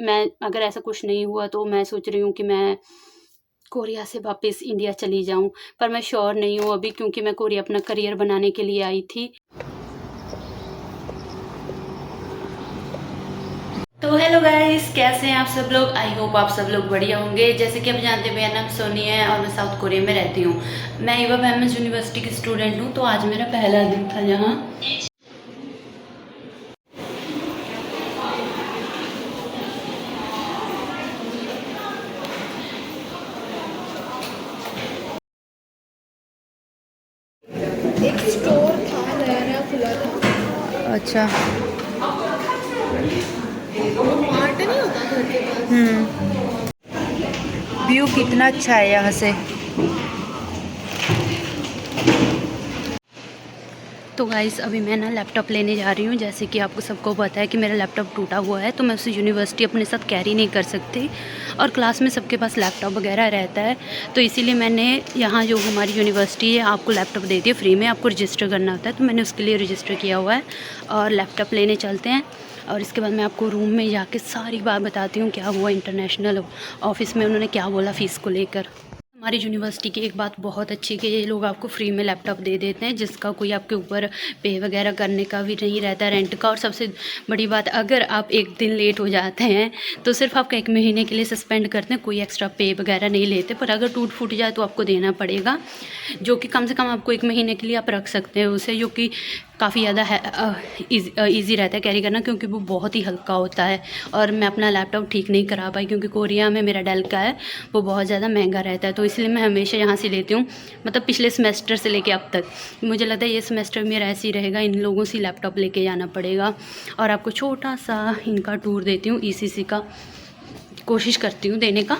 मैं अगर ऐसा कुछ नहीं हुआ तो मैं सोच रही हूँ कि मैं कोरिया से वापस इंडिया चली जाऊँ, पर मैं श्योर नहीं हूँ अभी, क्योंकि मैं कोरिया अपना करियर बनाने के लिए आई थी। तो हेलो गाइस, कैसे हैं आप सब लोग? आई होप आप सब लोग बढ़िया होंगे। जैसे कि आप जानते हैं, मेरा नाम सोनी है और मैं साउथ कोरिया में रहती हूँ। मैं ईवा बैमस यूनिवर्सिटी की स्टूडेंट हूँ। तो आज मेरा पहला दिन था यहाँ। एक स्टोर था, नया नया खुला था। अच्छा। मार्ट नहीं होता घर के पास। व्यू कितना अच्छा है यहाँ से। तो गाइस, अभी मैं ना लैपटॉप लेने जा रही हूँ। जैसे कि आपको सबको पता है कि मेरा लैपटॉप टूटा हुआ है, तो मैं उसे यूनिवर्सिटी अपने साथ कैरी नहीं कर सकती, और क्लास में सबके पास लैपटॉप वगैरह रहता है। तो इसीलिए मैंने यहाँ जो हमारी यूनिवर्सिटी है आपको लैपटॉप देती है फ्री में, आपको रजिस्टर करना होता है। तो मैंने उसके लिए रजिस्टर किया हुआ है और लैपटॉप लेने चलते हैं। और इसके बाद मैं आपको रूम में जाके सारी बात बताती हूँ क्या हुआ इंटरनेशनल ऑफिस में, उन्होंने क्या बोला फ़ीस को लेकर। हमारी यूनिवर्सिटी की एक बात बहुत अच्छी कि ये लोग आपको फ्री में लैपटॉप दे देते हैं, जिसका कोई आपके ऊपर पे वगैरह करने का भी नहीं रहता रेंट का। और सबसे बड़ी बात, अगर आप एक दिन लेट हो जाते हैं तो सिर्फ आपका 1 महीने के लिए सस्पेंड करते हैं, कोई एक्स्ट्रा पे वगैरह नहीं लेते। पर अगर टूट फूट जाए तो आपको देना पड़ेगा, जो कि कम से कम आपको 1 महीने के लिए आप रख सकते हैं उसे, जो कि काफ़ी ज़्यादा ईजी रहता है कैरी करना, क्योंकि वो बहुत ही हल्का होता है। और मैं अपना लैपटॉप ठीक नहीं करा पाई, क्योंकि कोरिया में मेरा डेल का है, वो बहुत ज़्यादा महंगा रहता है। तो इसलिए मैं हमेशा यहाँ से लेती हूँ, मतलब पिछले सेमेस्टर से लेके अब तक। मुझे लगता है ये सेमेस्टर मेरा ऐसे ही रहेगा, इन लोगों से लैपटॉप लेके जाना पड़ेगा। और आपको छोटा सा इनका टूर देती हूँ, ईसीसी का कोशिश करती हूँ देने का।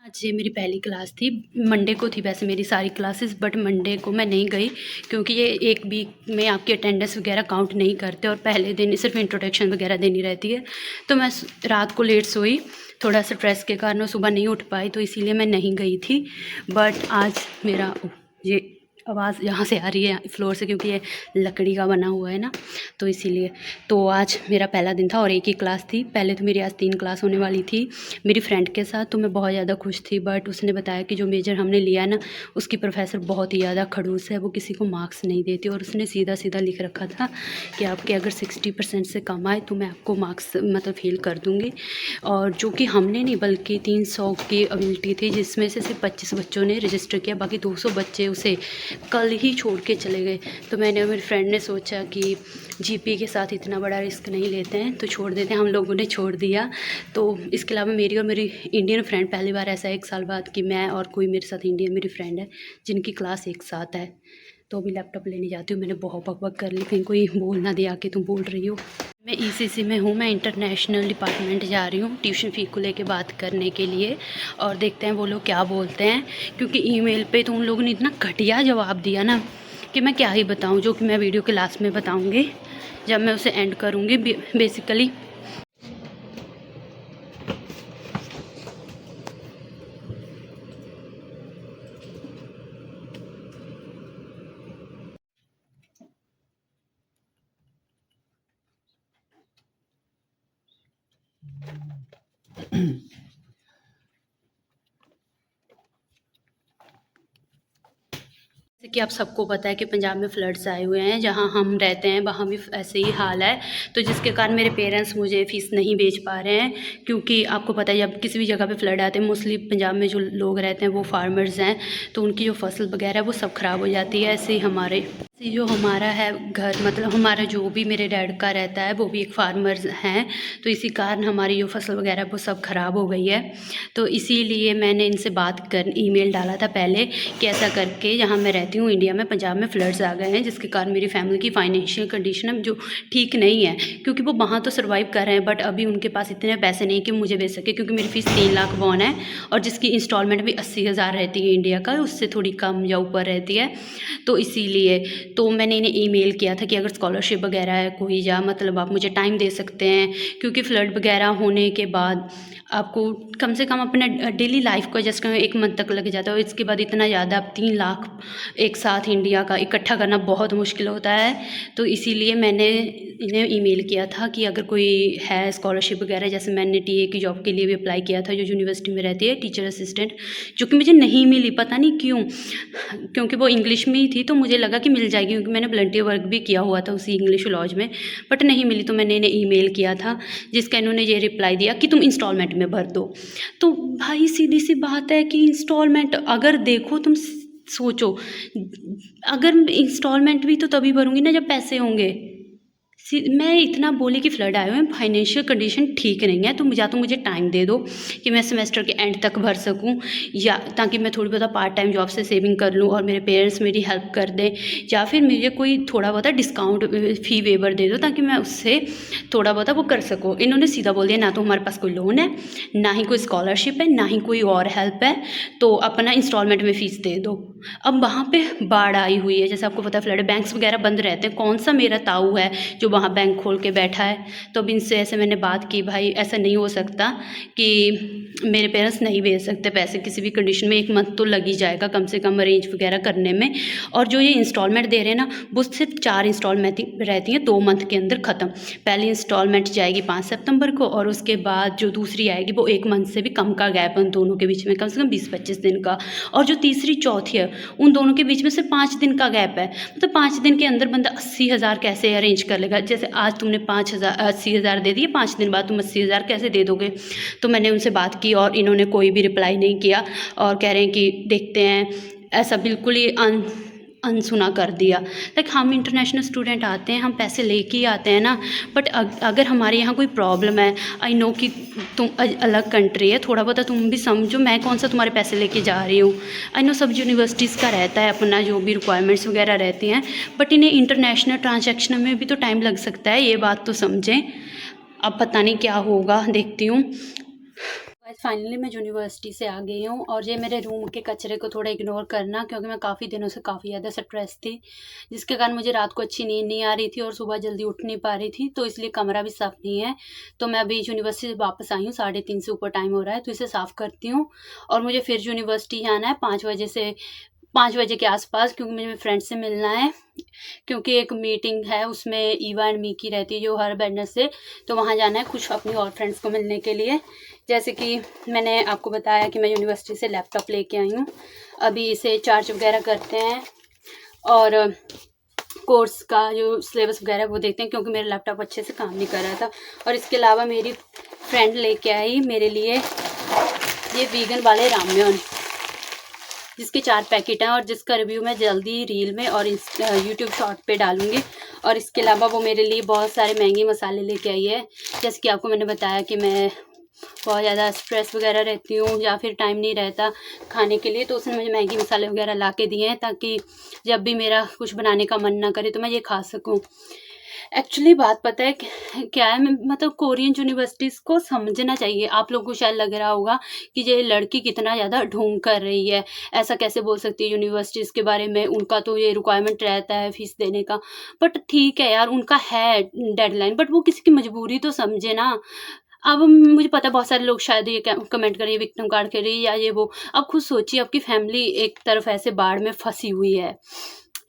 आज ये मेरी पहली क्लास थी। मंडे को थी वैसे मेरी सारी क्लासेस, बट मंडे को मैं नहीं गई, क्योंकि ये 1 वीक में आपकी अटेंडेंस वगैरह काउंट नहीं करते, और पहले दिन सिर्फ इंट्रोडक्शन वगैरह देनी रहती है। तो मैं रात को लेट सोई, थोड़ा स्ट्रेस के कारण सुबह नहीं उठ पाई, तो इसीलिए मैं नहीं गई थी। बट आज मेरा ये आवाज़ यहाँ से आ रही है फ्लोर से, क्योंकि ये लकड़ी का बना हुआ है ना, तो इसीलिए। तो आज मेरा पहला दिन था और एक ही क्लास थी। पहले तो मेरी आज 3 क्लास होने वाली थी मेरी फ्रेंड के साथ, तो मैं बहुत ज़्यादा खुश थी। बट उसने बताया कि जो मेजर हमने लिया है ना, उसकी प्रोफेसर बहुत ही ज़्यादा खड़ूस है, वो किसी को मार्क्स नहीं देती। और उसने सीधा सीधा लिख रखा था कि आपके अगर 60% से कम आए तो मैं आपको मार्क्स मतलब फेल कर दूँगी। और जो कि हमने नहीं, बल्कि 300 की एबिलिटी थी, जिसमें से सिर्फ 25 बच्चों ने रजिस्टर किया, बाकी 200 बच्चे उसे कल ही छोड़ के चले गए। तो मैंने और मेरी फ्रेंड ने सोचा कि जीपी के साथ इतना बड़ा रिस्क नहीं लेते हैं, तो छोड़ देते हैं। हम लोगों ने छोड़ दिया। तो इसके अलावा मेरी और मेरी इंडियन फ्रेंड, पहली बार ऐसा 1 साल बाद कि मैं और कोई मेरे साथ इंडियन मेरी फ्रेंड है जिनकी क्लास एक साथ है। तो अभी लैपटॉप लेने जाती हूँ। मैंने बहुत बकबक कर ली, कहीं कोई बोल ना दिया कि तुम बोल रही हो। मैं ईसीसी में हूँ, मैं इंटरनेशनल डिपार्टमेंट जा रही हूँ ट्यूशन फ़ी को लेके बात करने के लिए, और देखते हैं वो लोग क्या बोलते हैं। क्योंकि ईमेल पे तो उन लोगों ने इतना घटिया जवाब दिया ना कि मैं क्या ही बताऊँ, जो कि मैं वीडियो के लास्ट में बताऊँगी जब मैं उसे एंड करूँगी। बेसिकली जैसे कि आप सबको पता है कि पंजाब में फ्लड्स आए हुए हैं, जहाँ हम रहते हैं वहाँ भी ऐसे ही हाल है। तो जिसके कारण मेरे पेरेंट्स मुझे फ़ीस नहीं भेज पा रहे हैं, क्योंकि आपको पता है जब किसी भी जगह पे फ्लड आते हैं, मोस्टली पंजाब में जो लोग रहते हैं वो फार्मर्स हैं, तो उनकी जो फसल वगैरह है वो सब ख़राब हो जाती है। ऐसे ही हमारे जो हमारा है घर, मतलब हमारा जो भी मेरे डैड का रहता है वो भी एक फार्मर्स हैं, तो इसी कारण हमारी जो फसल वगैरह वो सब ख़राब हो गई है। तो इसीलिए मैंने इनसे बात कर ईमेल डाला था पहले कि ऐसा करके जहाँ मैं रहती हूँ इंडिया में, पंजाब में फ्लड्स आ गए हैं, जिसके कारण मेरी फैमिली की फाइनेंशियल कंडीशन जो ठीक नहीं है, क्योंकि वो वहाँ तो सर्वाइव कर रहे हैं, बट अभी उनके पास इतने पैसे नहीं कि मुझे भेज सके, क्योंकि मेरी फ़ीस 3 लाख वॉन है, और जिसकी इंस्टॉलमेंट भी 80,000 रहती है इंडिया का, उससे थोड़ी कम या ऊपर रहती है। तो इसीलिए तो मैंने इन्हें ईमेल किया था कि अगर स्कॉलरशिप वगैरह है कोई, या मतलब आप मुझे टाइम दे सकते हैं, क्योंकि फ्लड वगैरह होने के बाद आपको कम से कम अपना डेली लाइफ को एडजस्ट करने में 1 मंथ तक लग जाता है, और इसके बाद इतना ज़्यादा आप 3 लाख एक साथ इंडिया का इकट्ठा करना बहुत मुश्किल होता है। तो इसीलिए मैंने इन्हें ईमेल किया था कि अगर कोई है स्कॉलरशिप वगैरह, जैसे मैंने टीए की जॉब के लिए भी अप्लाई किया था जो यूनिवर्सिटी में रहती है, टीचर असिस्टेंट, जो कि मुझे नहीं मिली, पता नहीं क्यों, क्योंकि वो इंग्लिश में ही थी, तो मुझे लगा कि मिल जाएगी, क्योंकि मैंने वॉलंटियर वर्क भी किया हुआ था उसी इंग्लिश लॉज में, बट नहीं मिली। तो मैंने इन्हें ईमेल किया था, जिसका इन्होंने ये रिप्लाई दिया कि तुम इंस्टॉलमेंट में भर दो। तो भाई सीधी सी बात है कि इंस्टॉलमेंट अगर देखो, तुम सोचो, अगर इंस्टॉलमेंट भी तो तभी भरूंगी ना जब पैसे होंगे। मैं इतना बोली कि फ्लड आए हुए हैं, फाइनेंशियल कंडीशन ठीक नहीं है, तो या तो मुझे टाइम दे दो कि मैं सेमेस्टर के एंड तक भर सकूं, या ताकि मैं थोड़ी बहुत पार्ट टाइम जॉब से सेविंग कर लूं और मेरे पेरेंट्स मेरी हेल्प कर दें, या फिर मुझे कोई थोड़ा बहुत डिस्काउंट फ़ी वेवर दे दो ताकि मैं उससे थोड़ा बहुत वो कर सकूँ। इन्होंने सीधा बोल दिया, ना तो हमारे पास कोई लोन है, ना ही कोई स्कॉलरशिप है, ना ही कोई और हेल्प है, तो अपना इंस्टॉलमेंट में फ़ीस दे दो। अब वहाँ पे बाढ़ आई हुई है, जैसे आपको पता है फ्लड, बैंक्स वगैरह बंद रहते हैं, कौन सा मेरा ताऊ है जो वहाँ बैंक खोल के बैठा है। तो अब इनसे ऐसे मैंने बात की, भाई ऐसा नहीं हो सकता कि मेरे पेरेंट्स नहीं भेज सकते पैसे किसी भी कंडीशन में, 1 मंथ तो लग ही जाएगा कम से कम अरेंज वगैरह करने में। और जो ये इंस्टॉलमेंट दे रहे हैं ना, वो सिर्फ 4 इंस्टॉलमेंट रहती हैं 2 मंथ के अंदर ख़त्म। पहली इंस्टॉलमेंट जाएगी 5 सितंबर को, और उसके बाद जो दूसरी आएगी वो 1 मंथ से भी कम का गैप है उन दोनों के बीच में, कम से कम 20-25 दिन का। और जो तीसरी चौथी है, उन दोनों के बीच में से 5 दिन का गैप है। मतलब 5 दिन के अंदर बंदा 80,000 कैसे अरेंज कर लेगा? जैसे आज तुमने 80,000 दे दिए, 5 दिन बाद तुम 80,000 कैसे दे दोगे? तो मैंने उनसे बात की और इन्होंने कोई भी रिप्लाई नहीं किया, और कह रहे हैं कि देखते हैं, ऐसा बिल्कुल ही अनसुना कर दिया। लाइक हम इंटरनेशनल स्टूडेंट आते हैं, हम पैसे लेके ही आते हैं ना, बट अगर हमारे यहाँ कोई प्रॉब्लम है, आई नो कि तुम अलग कंट्री है, थोड़ा बहुत तुम भी समझो, मैं कौन सा तुम्हारे पैसे लेके जा रही हूँ। आई नो सब यूनिवर्सिटीज़ का रहता है अपना जो भी रिक्वायरमेंट्स वगैरह रहती हैं, बट इन्हें इंटरनेशनल ट्रांजैक्शन में भी तो टाइम लग सकता है, ये बात तो समझें। अब पता नहीं क्या होगा, देखती हूँ। फाइनली मैं यूनिवर्सिटी से आ गई हूँ, और ये मेरे रूम के कचरे को थोड़ा इग्नोर करना, क्योंकि मैं काफ़ी दिनों से काफ़ी ज़्यादा स्ट्रेस थी, जिसके कारण मुझे रात को अच्छी नींद नहीं आ रही थी और सुबह जल्दी उठ नहीं पा रही थी, तो इसलिए कमरा भी साफ़ नहीं है। तो मैं अभी यूनिवर्सिटी से वापस आई हूँ, 3:30 से ऊपर टाइम हो रहा है, तो इसे साफ़ करती हूँ। और मुझे फिर यूनिवर्सिटी आना है 5 बजे के आसपास, क्योंकि मुझे मेरे फ्रेंड से मिलना है, क्योंकि एक मीटिंग है उसमें ईवा एंड मी की रहती है जो हर वेडनेसडे, तो वहाँ जाना है कुछ अपनी और फ्रेंड्स को मिलने के लिए। जैसे कि मैंने आपको बताया कि मैं यूनिवर्सिटी से लैपटॉप लेके आई हूँ, अभी इसे चार्ज वगैरह करते हैं और कोर्स का जो सिलेबस वगैरह वो देखते हैं, क्योंकि मेरा लैपटॉप अच्छे से काम नहीं कर रहा था। और इसके अलावा मेरी फ्रेंड लेके आई मेरे लिए ये वीगन वाले रामेन, जिसके 4 पैकेट हैं, और जिसका रिव्यू मैं जल्दी रील में और यूट्यूब शॉर्ट पे डालूंगी। और इसके अलावा वो मेरे लिए बहुत सारे मैगी मसाले लेके आई है, जैसे कि आपको मैंने बताया कि मैं बहुत ज़्यादा स्ट्रेस वगैरह रहती हूँ या फिर टाइम नहीं रहता खाने के लिए, तो उसने मुझे मैगी मसाले वगैरह ला के दिए हैं, ताकि जब भी मेरा कुछ बनाने का मन ना करे तो मैं ये खा सकूँ। एक्चुअली बात पता है क्या है, मतलब कोरियन यूनिवर्सिटीज़ को समझना चाहिए। आप लोगों को शायद लग रहा होगा कि ये लड़की कितना ज़्यादा ढोंग कर रही है, ऐसा कैसे बोल सकती है यूनिवर्सिटीज़ के बारे में, उनका तो ये रिक्वायरमेंट रहता है फीस देने का। बट ठीक है यार, उनका है डेडलाइन, बट वो किसी की मजबूरी तो समझे ना। अब मुझे पता है बहुत सारे लोग शायद ये कमेंट करिए विक्टिम कार्ड करिए या ये वो। अब खुद सोचिए, आपकी फैमिली एक तरफ ऐसे बाढ़ में फंसी हुई है,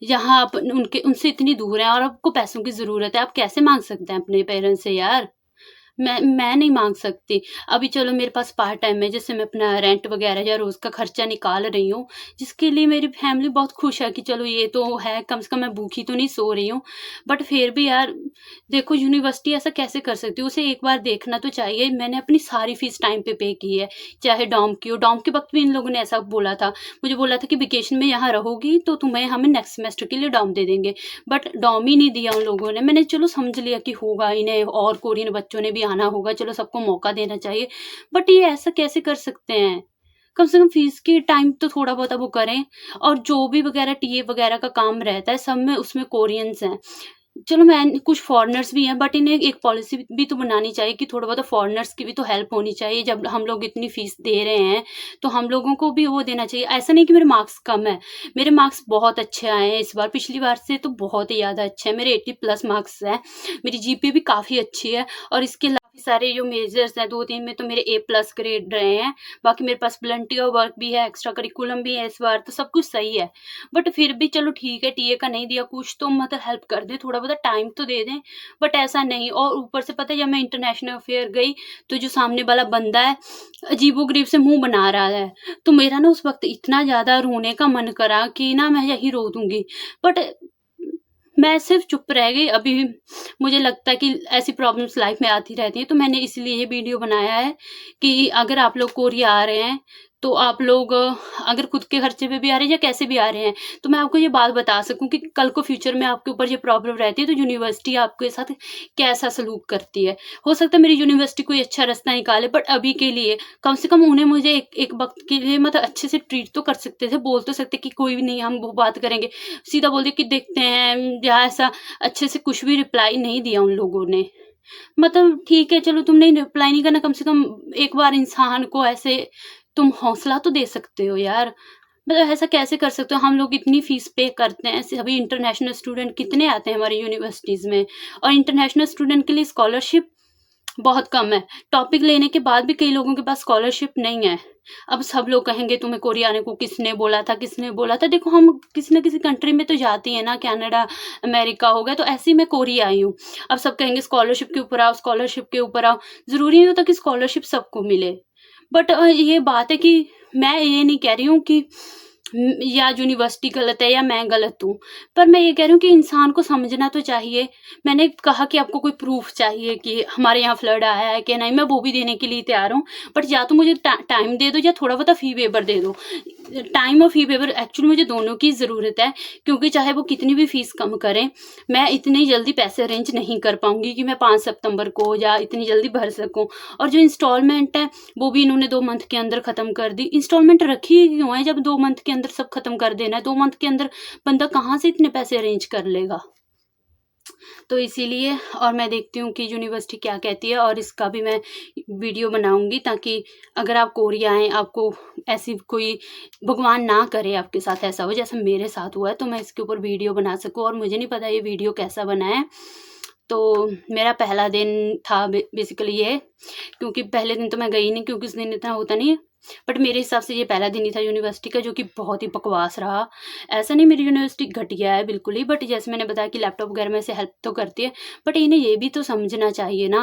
यहाँ आप उनसे इतनी दूर हैं और आपको पैसों की ज़रूरत है, आप कैसे मांग सकते हैं अपने पेरेंट्स से यार? मैं नहीं मांग सकती। अभी चलो मेरे पास पार्ट टाइम है, जिससे मैं अपना रेंट वगैरह या रोज़ का खर्चा निकाल रही हूँ, जिसके लिए मेरी फैमिली बहुत खुश है कि चलो ये तो है, कम से कम मैं भूखी तो नहीं सो रही हूँ। बट फिर भी यार देखो, यूनिवर्सिटी ऐसा कैसे कर सकती है, उसे एक बार देखना तो चाहिए। मैंने अपनी सारी फीस टाइम पे की है, चाहे डॉर्म की हो। डॉर्म के वक्त भी इन लोगों ने ऐसा बोला था, मुझे बोला था कि वेकेशन में यहाँ रहोगी तो तुम्हें हमें नेक्स्ट सेमेस्टर के लिए डॉर्म दे देंगे, बट डॉर्म ही नहीं दिया उन लोगों ने। मैंने चलो समझ लिया कि होगा, इन्हें और कोरियन बच्चों ने भी आना होगा, चलो सबको मौका देना चाहिए, बट ये ऐसा कैसे कर सकते हैं? कम से कम फीस के टाइम तो थोड़ा बहुत वो करें। और जो भी वगैरह टीए वगैरह का काम रहता है, सब में उसमें कोरियंस हैं। चलो मैं कुछ फॉरेनर्स भी हैं, बट इन्हें एक पॉलिसी भी तो बनानी चाहिए कि थोड़ा बहुत फॉरेनर्स की भी तो हेल्प होनी चाहिए। जब हम लोग इतनी फीस दे रहे हैं तो हम लोगों को भी वो देना चाहिए। ऐसा नहीं कि मेरे मार्क्स कम है, मेरे मार्क्स बहुत अच्छे आए हैं इस बार, पिछली बार से तो बहुत ही ज़्यादा अच्छे हैं। मेरे 80+ मार्क्स हैं, मेरी जीपीए भी काफ़ी अच्छी है, और इसके अलावा काफ़ी सारे जो मेजर्स हैं 2-3 में तो मेरे A+ ग्रेड रहे हैं। बाकी मेरे पास वॉलंटियर वर्क भी है, एक्स्ट्रा करिकुलम भी है इस बार, तो सब कुछ सही है। बट फिर भी चलो ठीक है, टीए का नहीं दिया, कुछ तो मतलब हेल्प कर दे, थोड़ा बहुत टाइम तो दे दें। बट ऐसा नहीं, और ऊपर से पता है जब मैं इंटरनेशनल अफेयर गई तो जो सामने वाला बंदा है अजीबोगरीब से मुंह बना रहा है, तो मेरा ना उस वक्त इतना ज़्यादा रोने का मन करा कि ना मैं यही रो दूंगी। बट मैं सिर्फ चुप रह गई। अभी मुझे लगता है कि ऐसी प्रॉब्लम्स लाइफ में आती रहती हैं, तो मैंने इसलिए ये वीडियो बनाया है कि अगर आप लोग कोरिया आ रहे हैं तो आप लोग अगर खुद के खर्चे पे भी आ रहे हैं या कैसे भी आ रहे हैं, तो मैं आपको ये बात बता सकूं कि कल को फ्यूचर में आपके ऊपर ये प्रॉब्लम रहती है तो यूनिवर्सिटी आपके साथ कैसा सलूक करती है। हो सकता है मेरी यूनिवर्सिटी कोई अच्छा रास्ता निकाले, बट अभी के लिए कम से कम उन्हें मुझे एक वक्त के लिए मतलब अच्छे से ट्रीट तो कर सकते थे, बोल तो सकते कि कोई भी नहीं, हम वो बात करेंगे। सीधा बोल दिया कि देखते हैं, या ऐसा अच्छे से कुछ भी रिप्लाई नहीं दिया उन लोगों ने। मतलब ठीक है, चलो तुमने रिप्लाई नहीं करना, कम से कम एक बार इंसान को ऐसे तुम हौसला तो दे सकते हो यार। मतलब ऐसा कैसे कर सकते हो? हम लोग इतनी फीस पे करते हैं, सभी इंटरनेशनल स्टूडेंट कितने आते हैं हमारी यूनिवर्सिटीज़ में, और इंटरनेशनल स्टूडेंट के लिए स्कॉलरशिप बहुत कम है। टॉपिक लेने के बाद भी कई लोगों के पास स्कॉलरशिप नहीं है। अब सब लोग कहेंगे तुम्हें कोरिया आने को किसने बोला था, किसने बोला था? देखो हम किसी न किसी कंट्री में तो जाती हैं ना, कनाडा, अमेरिका हो गया, तो ऐसे ही मैं कोरिया आई हूँ। अब सब कहेंगे स्कॉलरशिप के ऊपर आओ, स्कॉलरशिप के ऊपर आओ। ज़रूरी नहीं होता कि स्कॉलरशिप सबको मिले। बट ये बात है कि मैं ये नहीं कह रही हूँ कि या यूनिवर्सिटी गलत है या मैं गलत हूँ, पर मैं ये कह रही हूँ कि इंसान को समझना तो चाहिए। मैंने कहा कि आपको कोई प्रूफ चाहिए कि हमारे यहाँ फ्लड आया है कि नहीं, मैं वो भी देने के लिए तैयार हूँ। बट या तो मुझे टाइम दे दो या थोड़ा बहुत फी वेवर दे दो। टाइम और फी वेवर एक्चुअली मुझे दोनों की ज़रूरत है, क्योंकि चाहे वो कितनी भी फीस कम करें, मैं इतनी जल्दी पैसे अरेंज नहीं कर पाऊंगी कि मैं 5 सितंबर को या इतनी जल्दी भर सकूं। और जो इंस्टॉलमेंट है वो भी इन्होंने 2 मंथ के अंदर ख़त्म कर दी। इंस्टॉलमेंट रखी ही क्यों है जब 2 मंथ के अंदर सब ख़त्म कर देना है? 2 मंथ के अंदर बंदा कहाँ से इतने पैसे अरेंज कर लेगा? तो इसीलिए, और मैं देखती हूँ कि यूनिवर्सिटी क्या कहती है, और इसका भी मैं वीडियो बनाऊंगी, ताकि अगर आप कोरिया आएँ, आपको ऐसी कोई, भगवान ना करे आपके साथ ऐसा हो जैसा मेरे साथ हुआ है, तो मैं इसके ऊपर वीडियो बना सकूँ। और मुझे नहीं पता ये वीडियो कैसा बना है। तो मेरा पहला दिन था बेसिकली ये, क्योंकि पहले दिन तो मैं गई नहीं, क्योंकि उस दिन इतना होता नहीं है। बट मेरे हिसाब से ये पहला दिन ही था यूनिवर्सिटी का, जो कि बहुत ही बकवास रहा। ऐसा नहीं मेरी यूनिवर्सिटी घटिया है बिल्कुल ही, बट जैसे मैंने बताया कि लैपटॉप वगैरह में से हेल्प तो करती है, बट इन्हें ये भी तो समझना चाहिए ना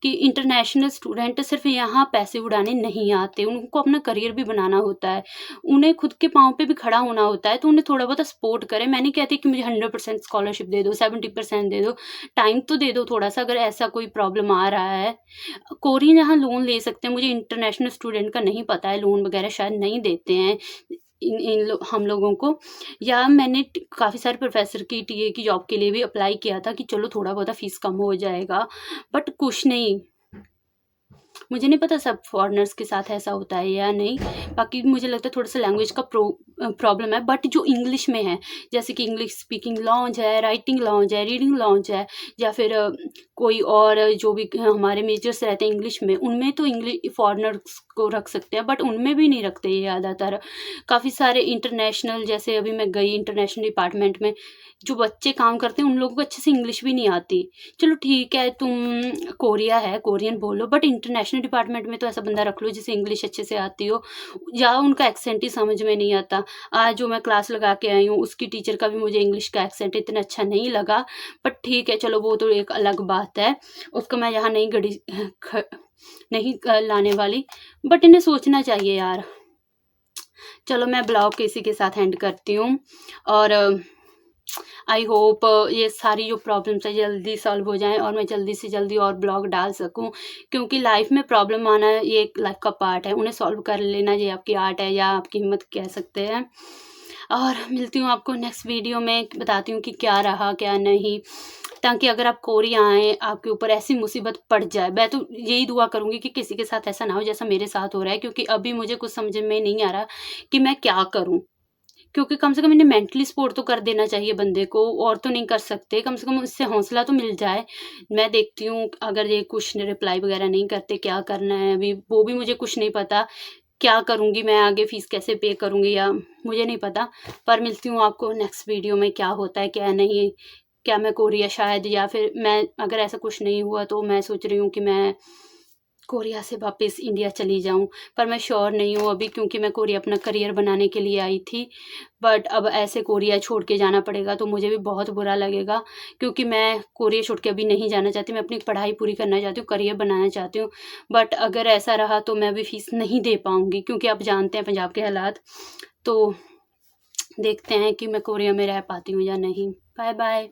कि इंटरनेशनल स्टूडेंट सिर्फ यहाँ पैसे उड़ाने नहीं आते, उनको अपना करियर भी बनाना होता है, उन्हें खुद के पाँव पे भी खड़ा होना होता है। तो उन्हें थोड़ा बहुत सपोर्ट करें। मैं नहीं कहती कि मुझे 100% स्कॉलरशिप दे दो, 70% दे दो, टाइम तो दे दो थोड़ा सा, अगर ऐसा कोई प्रॉब्लम आ रहा है। कोरियन यहाँ लोन ले सकते हैं, मुझे इंटरनेशनल स्टूडेंट का नहीं पता है, लोन वगैरह शायद नहीं देते हैं हम लोगों को। या मैंने काफ़ी सारे प्रोफेसर की टीए की जॉब के लिए भी अप्लाई किया था कि चलो थोड़ा बहुत फीस कम हो जाएगा, बट कुछ नहीं। मुझे नहीं पता सब फॉरेनर्स के साथ ऐसा होता है या नहीं। बाकी मुझे लगता है थोड़ा-सा लैंग्वेज का प्रॉब्लम है, बट जो इंग्लिश में है, जैसे कि इंग्लिश स्पीकिंग लॉन्ज है, राइटिंग लॉन्ज है, रीडिंग लॉन्ज है, या फिर कोई और जो भी हमारे मेजर्स रहते हैं इंग्लिश में, उनमें तो इंग्लिश फॉरेनर्स को रख सकते हैं, बट उनमें भी नहीं रखते ये ज़्यादातर। काफ़ी सारे इंटरनेशनल, जैसे अभी मैं गई इंटरनेशनल डिपार्टमेंट में, जो बच्चे काम करते हैं उन लोगों को अच्छे से इंग्लिश भी नहीं आती। चलो ठीक है, तुम कोरिया है, कोरियन बोलो, बट इंटरनेशनल डिपार्टमेंट में तो ऐसा बंदा रख लो जिसे इंग्लिश अच्छे से आती हो, या उनका एक्सेंट ही समझ में नहीं आता। आज जो मैं क्लास लगा के आई हूँ उसकी टीचर का भी मुझे इंग्लिश का एक्सेंट इतना अच्छा नहीं लगा, बट ठीक है, चलो वो तो एक अलग बात है, उसको मैं यहाँ नहीं नहीं लाने वाली। बट इन्हें सोचना चाहिए यार। चलो मैं ब्लॉग इसी के साथ एंड करती हूँ, और आई होप ये सारी जो प्रॉब्लम्स है जल्दी सॉल्व हो जाएं, और मैं जल्दी से जल्दी और ब्लॉग डाल सकूं, क्योंकि लाइफ में प्रॉब्लम आना ये एक लाइफ का पार्ट है, उन्हें सॉल्व कर लेना ये आपकी आर्ट है या आपकी हिम्मत कह सकते हैं। और मिलती हूँ आपको नेक्स्ट वीडियो में, बताती हूँ कि क्या रहा क्या नहीं, ताकि अगर आप कोरिया आएँ, आपके ऊपर ऐसी मुसीबत पड़ जाए, मैं तो यही दुआ करूँगी कि किसी के साथ ऐसा ना हो जैसा मेरे साथ हो रहा है, क्योंकि अभी मुझे कुछ समझ में नहीं आ रहा कि मैं क्या करूँ। क्योंकि कम से कम इन्हें मेंटली सपोर्ट तो कर देना चाहिए बंदे को, और तो नहीं कर सकते, कम से कम इससे हौसला तो मिल जाए। मैं देखती हूँ अगर ये कुछ रिप्लाई वगैरह नहीं करते, क्या करना है अभी वो भी मुझे कुछ नहीं पता, क्या करूँगी मैं आगे, फ़ीस कैसे पे करूँगी या मुझे नहीं पता। पर मिलती हूँ आपको नेक्स्ट वीडियो में, क्या होता है क्या नहीं, क्या मैं कोरिया शायद, या फिर मैं अगर ऐसा कुछ नहीं हुआ तो मैं सोच रही हूँ कि मैं कोरिया से वापस इंडिया चली जाऊँ, पर मैं श्योर नहीं हूँ अभी, क्योंकि मैं कोरिया अपना करियर बनाने के लिए आई थी। बट अब ऐसे कोरिया छोड़ के जाना पड़ेगा तो मुझे भी बहुत बुरा लगेगा, क्योंकि मैं कोरिया छोड़ के अभी नहीं जाना चाहती, मैं अपनी पढ़ाई पूरी करना चाहती हूँ, करियर बनाना चाहती हूँ। बट अगर ऐसा रहा तो मैं अभी फ़ीस नहीं दे पाऊँगी, क्योंकि आप जानते हैं पंजाब के हालात। तो देखते हैं कि मैं कोरिया में रह पाती हूँ या नहीं। Bye bye.